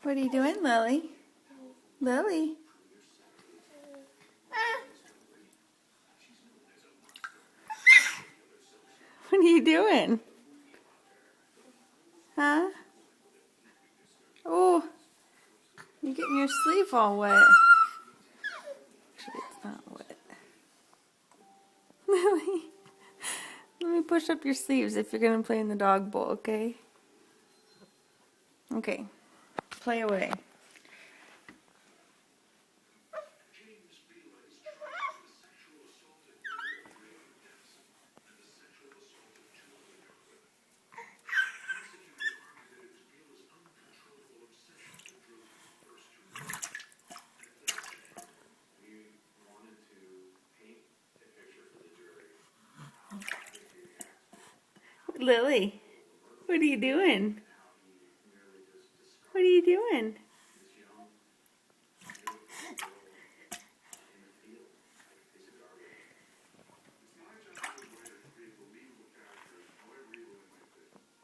What are you doing, Lily? Lily? What are you doing? Huh? Oh, you're getting your sleeve all wet. Actually, it's not wet. Lily, let me push up your sleeves if you're going to play in the dog bowl, okay? Okay, play away. Lily, what are you doing? What are you doing?